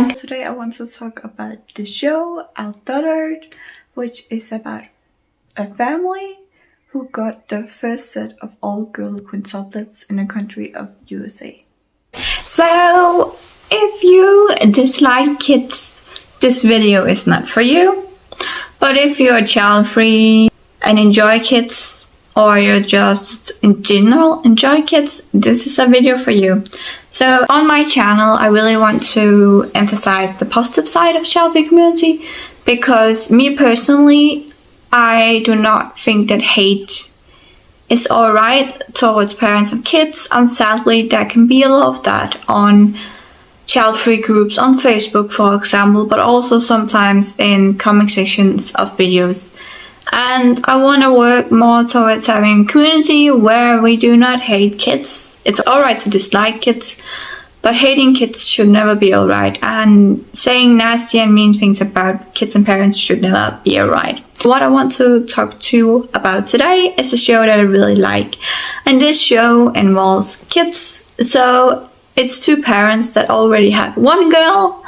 back. Today I want to talk about the show Outdaughtered, which is about a family who got the first set of all-girl quintuplets in the country of USA. So, if you dislike kids, this video is not for you. But if you're child-free and enjoy kids, or you're just in general enjoy kids, this is a video for you. So on my channel, I really want to emphasize the positive side of child-free community, because me personally, I do not think that hate is alright towards parents of kids, and sadly there can be a lot of that on child-free groups on Facebook, for example, but also sometimes in comment sections of videos. And I want to work more towards having a community where we do not hate kids. It's alright to dislike kids, but hating kids should never be alright, and saying nasty and mean things about kids and parents should never be alright. What I want to talk to you about today is a show that I really like, and this show involves kids. So it's two parents that already had one girl,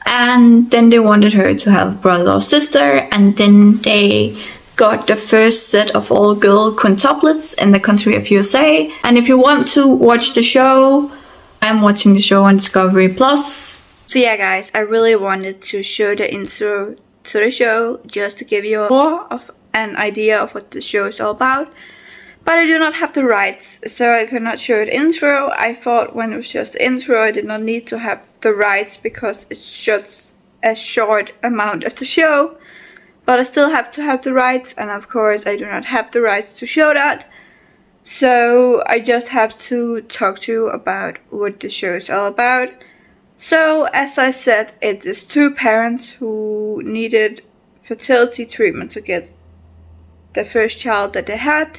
and then they wanted her to have a brother or sister, and then they got the first set of all-girl quintuplets in the country of USA. And if you want to watch the show, I'm watching the show on Discovery Plus. So yeah guys, I really wanted to show the intro to the show just to give you more of an idea of what the show is all about. But I do not have the rights, so I could not show the intro. I thought when it was just the intro, I did not need to have the rights because it's just a short amount of the show. But I still have to have the rights, and of course I do not have the rights to show that. So I just have to talk to you about what the show is all about. So as I said, it is two parents who needed fertility treatment to get the first child that they had.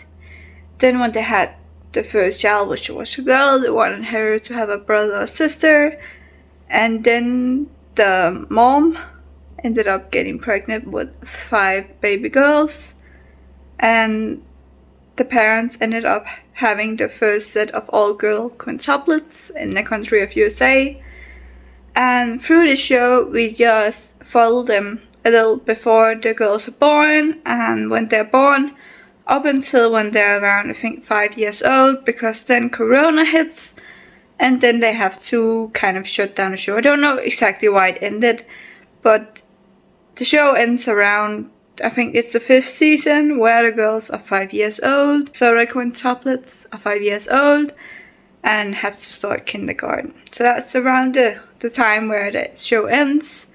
Then when they had the first child, which was a girl, they wanted her to have a brother or sister. And then the mom ended up getting pregnant with 5 baby girls. And the parents ended up having the first set of all-girl quintuplets in the country of USA. And through the show, we just followed them a little before the girls are born, and when they're born, up until when they're around, I think, 5 years old, because then Corona hits, and then they have to kind of shut down the show. I don't know exactly why it ended, but the show ends around, I think it's the 5th season, where the girls are 5 years old, so the quintuplets are 5 years old, and have to start kindergarten. So that's around the time where the show ends.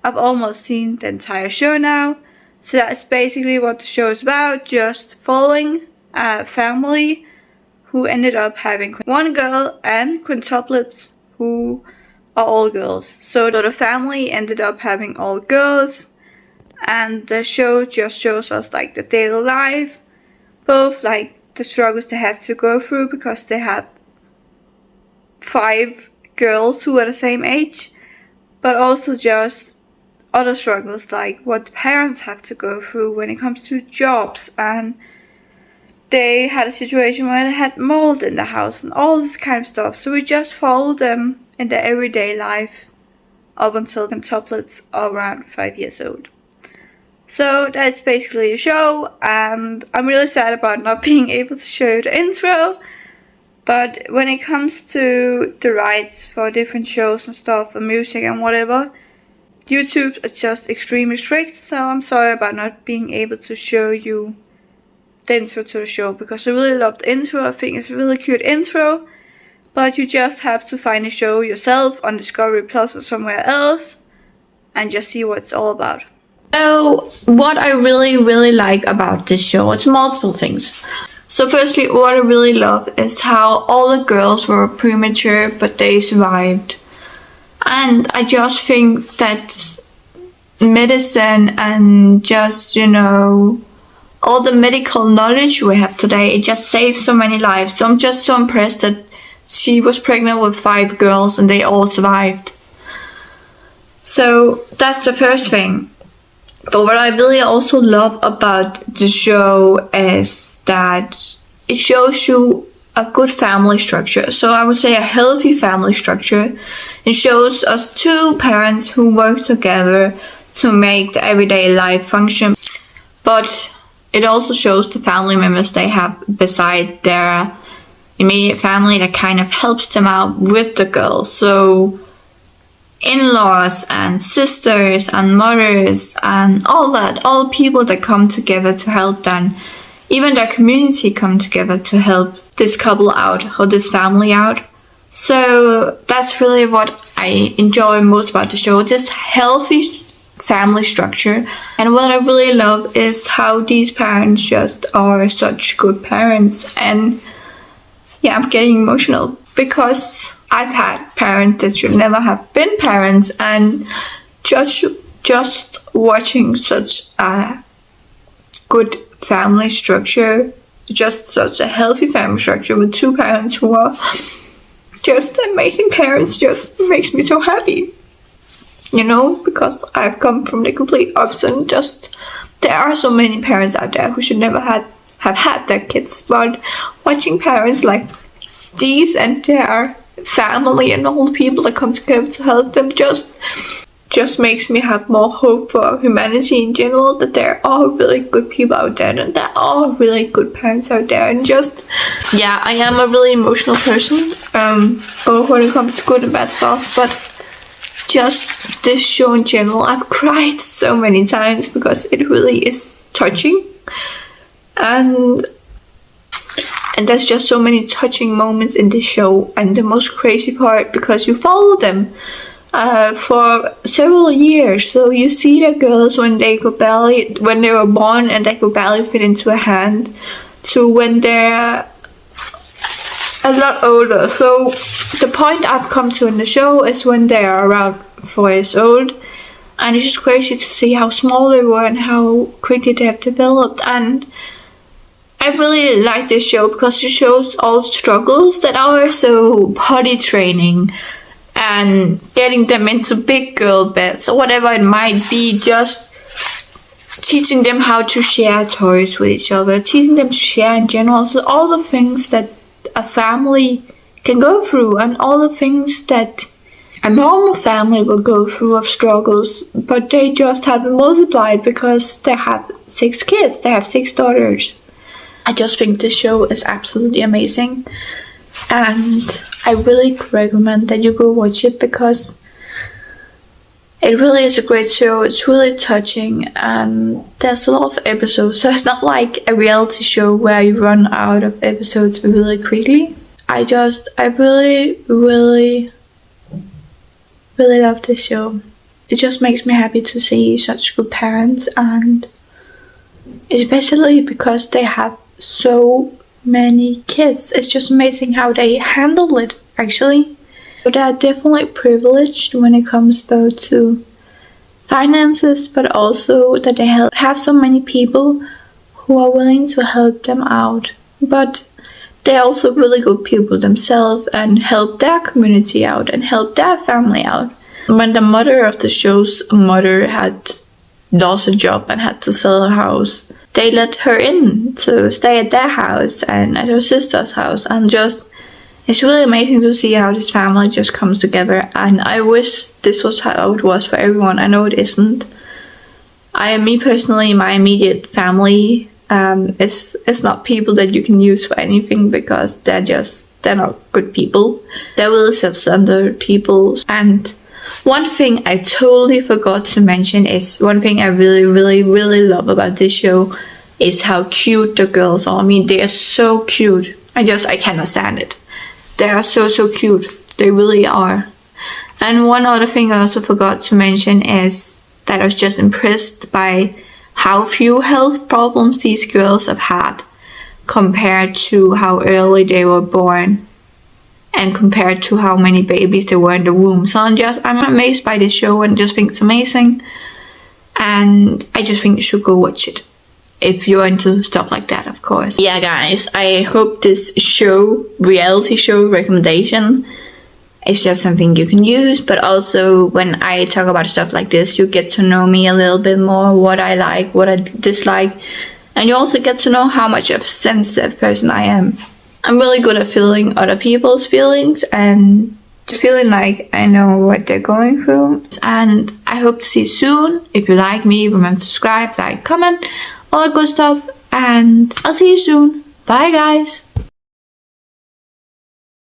I've almost seen the entire show now. So that's basically what the show is about, just following a family who ended up having one girl and quintuplets who are all girls. So the family ended up having all girls, and the show just shows us like the daily life, both like the struggles they had to go through because they had 5 girls who were the same age, but also just other struggles like what parents have to go through when it comes to jobs, and they had a situation where they had mold in the house and all this kind of stuff. So we just followed them in their everyday life up until quintuplets are around 5 years old. So that's basically the show, and I'm really sad about not being able to show you the intro. But when it comes to the rights for different shows and stuff and music and whatever, YouTube is just extremely strict, so I'm sorry about not being able to show you the intro to the show, because I really love the intro. I think it's a really cute intro, but you just have to find the show yourself on Discovery Plus or somewhere else and just see what it's all about. So what I really like about this show, it's multiple things. So firstly, what I really love is how all the girls were premature, but they survived. And I just think that medicine and just, you know, all the medical knowledge we have today, it just saves so many lives. So I'm just so impressed that she was pregnant with 5 girls and they all survived. So that's the first thing. But what I really also love about the show is that it shows you a good family structure. So I would say a healthy family structure. It shows us two parents who work together to make the everyday life function. But it also shows the family members they have beside their immediate family that kind of helps them out with the girls. So in-laws and sisters and mothers and all that, all people that come together to help them. Even their community come together to help this couple out or this family out. So that's really what I enjoy most about the show, this healthy family structure. And what I really love is how these parents just are such good parents. And yeah, I'm getting emotional because I've had parents that should never have been parents, and just watching such a good family structure, just such a healthy family structure with two parents who are just amazing parents, just makes me so happy. You know, because I've come from the complete opposite. And just there are so many parents out there who should never have had their kids, but watching parents like these and their family and all the people that come together to help them just makes me have more hope for humanity in general, that there are really good people out there and there are really good parents out there. And just, yeah, I am a really emotional person, both when it comes to good and bad stuff, but just this show in general, I've cried so many times because it really is touching. And there's just so many touching moments in this show. And the most crazy part, because you follow them for several years. So you see the girls when they were born and they could barely fit into a hand, to when they're a lot older. So the point I've come to in the show is when they are around 4 years old. And it's just crazy to see how small they were and how quickly they have developed. And I really like this show because it shows all the struggles that are, so potty training and getting them into big girl beds or whatever it might be, just teaching them how to share toys with each other, teaching them to share in general. So all the things that a family can go through and all the things that a normal family will go through of struggles, but they just have it multiplied because they have 6 kids, they have 6 daughters. I just think this show is absolutely amazing, and I really recommend that you go watch it because it really is a great show. It's really touching, and there's a lot of episodes, so it's not like a reality show where you run out of episodes really quickly. I really love this show. It just makes me happy to see such good parents, and especially because they have so many kids. It's just amazing how they handle it, actually. They are definitely privileged when it comes both to finances, but also that they have so many people who are willing to help them out. But they're also really good people themselves and help their community out and help their family out. When the mother of the show's mother lost a job and had to sell her house, they let her in to stay at their house and at her sister's house, and just it's really amazing to see how this family just comes together. And I wish this was how it was for everyone. I know it isn't. Me personally, my immediate family is not people that you can use for anything because they're not good people. They're really self-centered people. And one thing I totally forgot to mention is one thing I really love about this show is how cute the girls are. I mean, they are so cute. I cannot stand it. They are so cute. They really are. And one other thing I also forgot to mention is that I was just impressed by how few health problems these girls have had compared to how early they were born and compared to how many babies there were in the womb. So I'm amazed by this show and just think it's amazing. And I just think you should go watch it. If you're into stuff like that, of course. Yeah, guys, I hope this reality show recommendation is just something you can use. But also, when I talk about stuff like this, you get to know me a little bit more, what I like, what I dislike. And you also get to know how much of a sensitive person I am. I'm really good at feeling other people's feelings and just feeling like I know what they're going through. And I hope to see you soon. If you like me, remember to subscribe, like, comment, all that good stuff. And I'll see you soon. Bye guys.